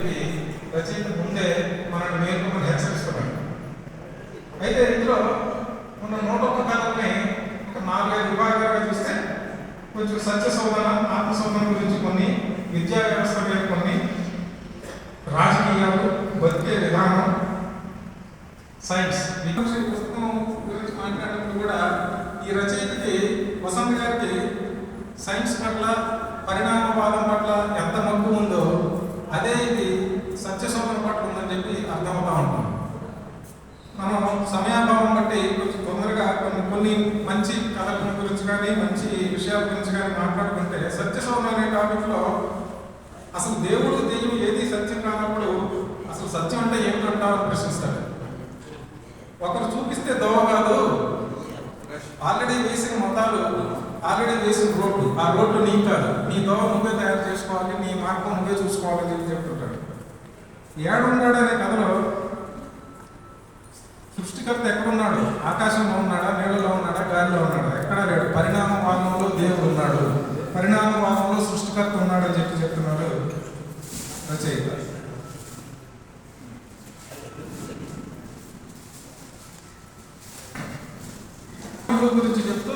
చెప్పి రచయిత ముందే మనల్ని మేల్కొమని హెచ్చరిస్తున్నాడు. అయితే ఇందులో ఉన్న 101 కథల్ని ఒక 4-5 విభాగాలుగా చూస్తే కొంచెం సత్య శోధన, ఆత్మశోధన గురించి కొన్ని, విద్యా వ్యవస్థ మీద కొన్ని, రాజకీయాలు, బతికే విధానం, సైన్స్. ఈ పుస్తకం గురించి మాట్లాడినప్పుడు కూడా ఈ రచయితకి, వసంత్ గారికి సైన్స్ పట్ల, పరిణామవాదం పట్ల ఎంత మక్కువ ఉందో అదే ఇది సత్యశోధన పట్ల ఉందని చెప్పి అర్థమవుతా ఉంటాం. మనం సమయాభావం బట్టి కొంచెం తొందరగా కొన్ని మంచి కథల గురించి కానీ మంచి విషయాల గురించి కానీ మాట్లాడుకుంటే, సత్యశోధన అనే టాపిక్లో అసలు దేవుడు దెయ్యం ఏది సత్యం కానప్పుడు అసలు సత్యం అంటే ఏమిటంటారని ప్రశ్నిస్తాడు. ఒకరు చూపిస్తే దోవ కాదు, ఆల్రెడీ వేసిన మతాలు, ఆల్రెడీ వేసిన రోడ్లు, ఆ రోడ్లు నీ కాదు, నీ దోవ నువ్వే తయారు చేసుకోవాలి, నీ మార్గం నువ్వే చూసుకోవాలని చెప్పి చెప్తుంటాడు. ఏడున్నాడు అనే కథలో సృష్టికర్త ఎక్కడున్నాడు? ఆకాశంలో ఉన్నాడా, నీళ్ళలో ఉన్నాడా, గాలిలో ఉన్నాడా? ఎక్కడా లేడు. పరిణామవాదంలో దేవుడు ఉన్నాడు, పరిణామవాదంలో సృష్టికర్త ఉన్నాడు అని చెప్పి చెప్తున్నాడు రచయిత. గురించి చెప్తూ,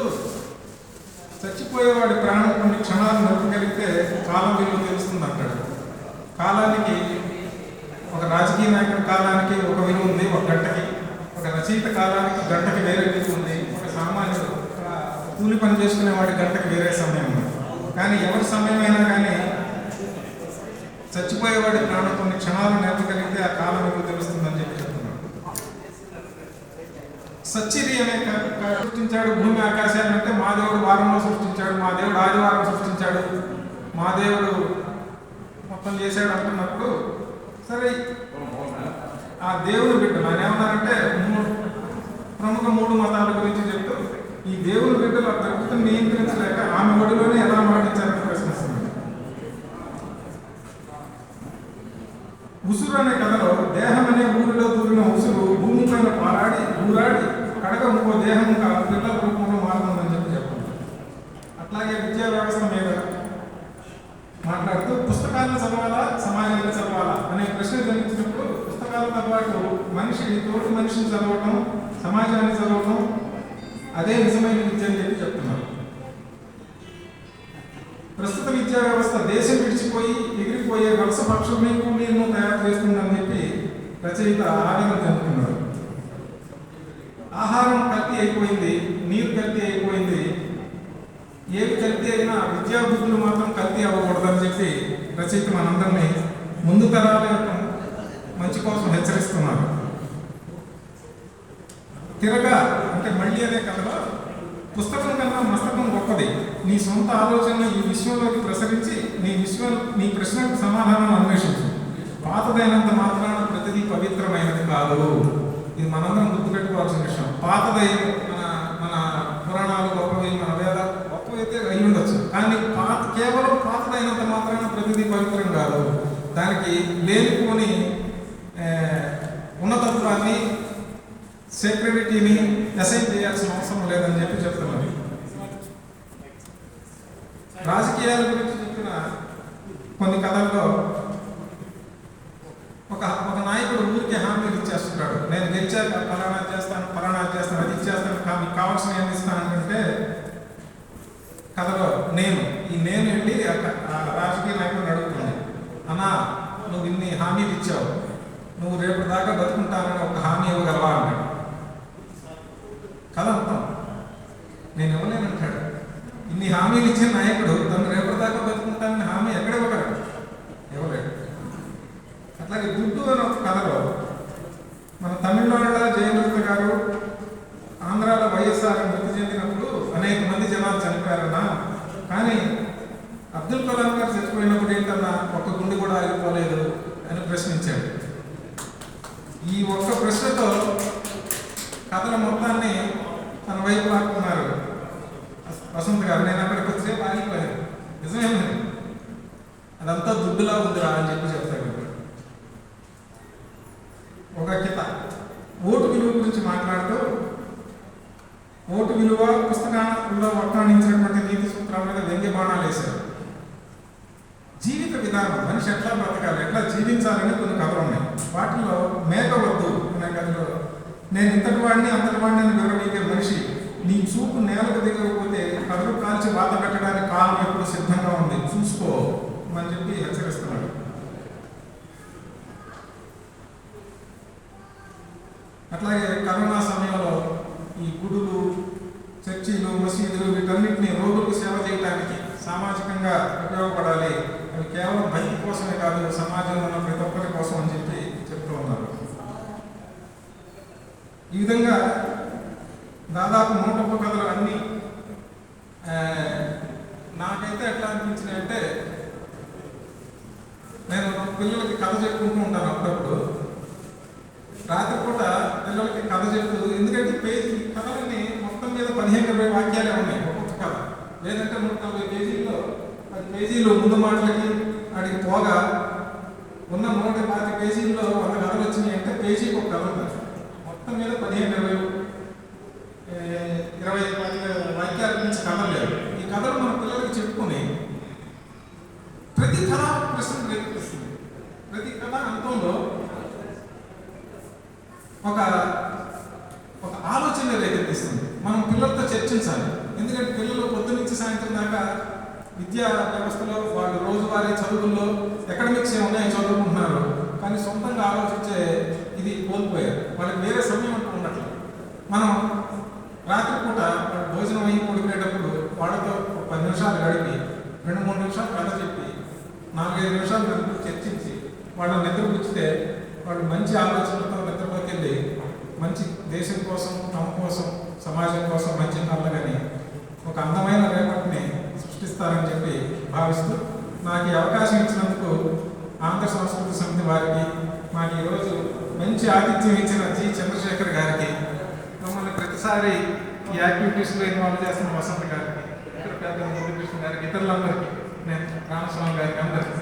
చచ్చిపోయేవాడి ప్రాణం కొన్ని క్షణాలు నిలపగలిగితే కాలం విలువ తెలుస్తుంది అంటాడు. కాలానికి, ఒక రాజకీయ నాయకుడి కాలానికి ఒక విలువ ఉంది, ఒక గంటకి. ఒక రచయిత కాలానికి గంటకి వేరే విలువ ఉంది. ఒక సామాన్యుడు, కూలి పని చేసుకునే వాడి గంటకి వేరే సమయం ఉంది. కానీ ఎవరి సమయం అయినా కానీ చచ్చిపోయేవాడి ప్రాణం కొన్ని క్షణాలు నిలపగలిగితే ఆ కాలం విలువ తెలుస్తుందని చెప్పి చెప్తున్నాడు. సచ్చిరి అనే సృష్టించాడు భూమి ఆకాశాన్ని అంటే, మా దేవుడు వారంలో సృష్టించాడు, మా దేవుడు ఆదివారం సృష్టించాడు, మా దేవుడు మొత్తం చేశాడు అంటున్నప్పుడు, సరే ఆ దేవుని బిడ్డలు ఆయన ఏమన్నారంటే, ప్రముఖ 3 మతాల గురించి చెప్తూ ఈ దేవుని బిడ్డలు ఆ దొరుకుతున్న నియంత్రించలేక ఆమె ఒడిలోనే ఎలా మాటించారని ప్రశ్నిస్తుంది. ఉసురు అనే కథలో దేహం అనే ఊరిలో దూరిన ఉసురు భూమి పైన పారాడి ఊరాడి కడగ ఇంకో దేహం పిల్లల రూపంలో మారుతుందని చెప్పి చెప్పండి. అట్లాగే విద్యా వ్యవస్థ మీద మాట్లాడుతూ, పుస్తకాలను చదవాలా, సమాజాన్ని చదవాలా అనే ప్రశ్న జనించినప్పుడు పుస్తకాలతో పాటు తోటి మనిషిని చదవటం, సమాజాన్ని చదవటం అదే నిజమైన విద్య అని చెప్పి చెప్తున్నారు. ప్రస్తుత విద్యా వ్యవస్థ దేశం విడిచిపోయి ఎగిరిపోయే వలస పక్షుల్ని, కూలీలను తయారు చేస్తుందని చెప్పి రచయిత ఆవేదన చెందుతున్నారు. ఆహారం కల్తీ అయిపోయింది, నీరు కల్తీ అయిపోయింది, ఏవి కల్తీ అయినా విద్యా బుద్ధులు మాత్రం కల్తీ అవ్వకూడదని చెప్పి రచయిత మనందరినీ ముందు తరాల యొక్క మంచి కోసం హెచ్చరిస్తున్నారు. తిరగా అంటే మళ్ళీ అనే కథలో, పుస్తకం కన్నా మస్తకం గొప్పది, నీ సొంత ఆలోచనలు ఈ విశ్వంలోకి ప్రసరించి నీ ప్రశ్నకు సమాధానం అన్వేషించు, పాతదైనంత మాత్రాన ప్రతిదీ పవిత్రమైనది కాదు. ఇది మనందరం గుర్తుపెట్టుకోవాల్సిన విషయం. పాతదై మన పురాణాలు గొప్పవి, మన వేద గొప్పవి అయితే అయి ఉండొచ్చు, కానీ కేవలం పాతదైనంత మాత్రాన ప్రతిదీ పవిత్రం కాదు. దానికి లేనిపోని ఉన్నతత్వాన్ని, సెక్యూరిటీని అసైన్ చేయాల్సిన అవసరం లేదని చెప్పి చెప్తున్నారు. రాజకీయాల గురించి చెప్పిన కొన్ని కథల్లో ఒక నాయకుడు ఊరికే హామీలు ఇచ్చేస్తున్నాడు. నేను గెలిచాక ఫలానా చేస్తాను, అది ఇచ్చేస్తాను, మీకు కావాల్సిన ఏమి ఇస్తానంటే, కథలో నేను వెళ్ళి ఆ రాజకీయ నాయకుడిని అడుగుతుంది, అన్నా నువ్వు ఇన్ని హామీలు ఇచ్చావు, నువ్వు రేపు దాకా బతుకుంటానని ఒక హామీ ఇవ్వగలవా అన్నాడు. కథ అంటాం, నేను ఇవ్వలేనంటాడు. ఇన్ని హామీలు ఇచ్చిన నాయకుడు తను రేపటి దాకా బతుకుంటానని హామీ ఎక్కడ ఇవ్వగలడు? ఇవ్వలేడు. అట్లాగే దుడ్డు అని ఒక కథలో, మన తమిళనాడులో జయలలిత గారు, ఆంధ్రాలో వైఎస్ఆర్ మృతి చెందినప్పుడు అనేక మంది జనాలు చనిపోయారన్నా, కానీ అబ్దుల్ కలాం గారు చచ్చిపోయినప్పుడు ఏంటన్నా ఒక్క గుండె కూడా ఆగిపోలేదు అని ప్రశ్నించాడు. ఈ ఒక్క ప్రశ్నతో కథల మొత్తాన్ని తన వైపు లాక్కున్నారు వసంత్ గారు. నేను అక్కడికి వచ్చే ఆగిపోయాను, నిజమే, అదంతా దుడ్డులా ఉందిరా అని చెప్పి చెప్తాడు. ఒక కిత ఓటు విలువ గురించి మాట్లాడుతూ, ఓటు విలువ పుస్తకాలలో వర్ణించినటువంటి నీతి సూత్రాల మీద వ్యంగ్య బాణాలు వేశారు. జీవిత విధానం, మనిషి ఎట్లా బ్రతకాలి, ఎట్లా జీవించాలని కొన్ని కథలు ఉన్నాయి. వాటిలో మేకవద్దు అనే కథలో, నేను ఇంతటి వాడిని అంతటి వాడిని అని వివరవీగే మనిషి, నీ చూపు నేలకు దిగకపోతే కథలు కాల్చి వాత పెట్టడానికి కాలం ఎప్పుడు సిద్ధంగా ఉంది, చూసుకో అని చెప్పి హెచ్చరిస్తున్నాడు. అట్లాగే కరోనా సమయంలో ఈ గుడులు, చర్చిలు, మసీదులు వీటన్నిటిని రోగులకు సేవ చేయడానికి సామాజికంగా ఉపయోగపడాలి, అవి కేవలం బయటి కోసమే కాదు సమాజంలో ఉన్న ప్రతి ఒక్కరి కోసం అని చెప్పి చెప్తూ ఉన్నారు. ఈ విధంగా దాదాపు 130 కథలు అన్నీ నాకైతే ఎట్లా అనిపించినాయి అంటే, నేను పిల్లలకి కథ చెప్పుకుంటూ ఉంటాను అప్పుడప్పుడు. రాత్రిపూట పిల్లలకి కథ చెప్తూ, ఎందుకంటే కథలన్నీ మొత్తం మీద 15-20 వాక్యాలే ఉన్నాయి ఒక్కొక్క కథ. లేదంటే 140 పేజీల్లో 10 పేజీలు ముందు మాటలకి అడిగి పోగా ఉన్న 125 పేజీల్లో 100 కథలు వచ్చినాయి అంటే పేజీకి ఒక కథ ఉంది. మొత్తం మీద 15-20 వాక్యాల నుంచి కథ లేదు. ఈ కథలు మన పిల్లలకి చెప్పుకొని ప్రతి కథ ప్రశ్న రేపిస్తుంది. ప్రతి కథ అంతంలో ఒక ఆలోచన రేకెత్తిస్తుంది. మనం పిల్లలతో చర్చించాలి. ఎందుకంటే పిల్లలు పొద్దు నుంచి సాయంత్రం దాకా విద్యా వ్యవస్థలో వాళ్ళు రోజువారీ చదువుల్లో ఎకడమిక్స్ ఏమున్నాయో చదువుకుంటున్నారు, కానీ సొంతంగా ఆలోచించే ఇది కోల్పోయారు. వాళ్ళకి వేరే సమయం అంటూ ఉండట్లేదు. మనం రాత్రిపూట భోజనం అయ్యి పడుకునేటప్పుడు వాళ్ళతో 10 నిమిషాలు గడిపి 2-3 నిమిషాలు కథ చెప్పి 4-5 నిమిషాలు చర్చించి వాళ్ళని నిద్రపుచ్చితే వాళ్ళు మంచి ఆలోచనలతో నిద్రలోకి వెళ్ళి మంచి దేశం కోసం, తమ కోసం, సమాజం కోసం మంచి కళ్ళని ఒక అందమైన రేపటిని సృష్టిస్తారని చెప్పి భావిస్తూ, నాకు ఈ అవకాశం ఇచ్చినందుకు ఆంధ్ర సంస్కృతి సమితి వారికి, మాకు ఈరోజు మంచి ఆతిథ్యం ఇచ్చిన జి చంద్రశేఖర్ గారికి, మమ్మల్ని ప్రతిసారి ఈ యాక్టివిటీస్లో ఇన్వాల్వ్ చేస్తున్న వసంత్ గారికి, ఇక్కడ పెద్ద మురళీకృష్ణ గారికి, ఇతరులందరికీ, నేను రామస్వామి గారికి అందరికీ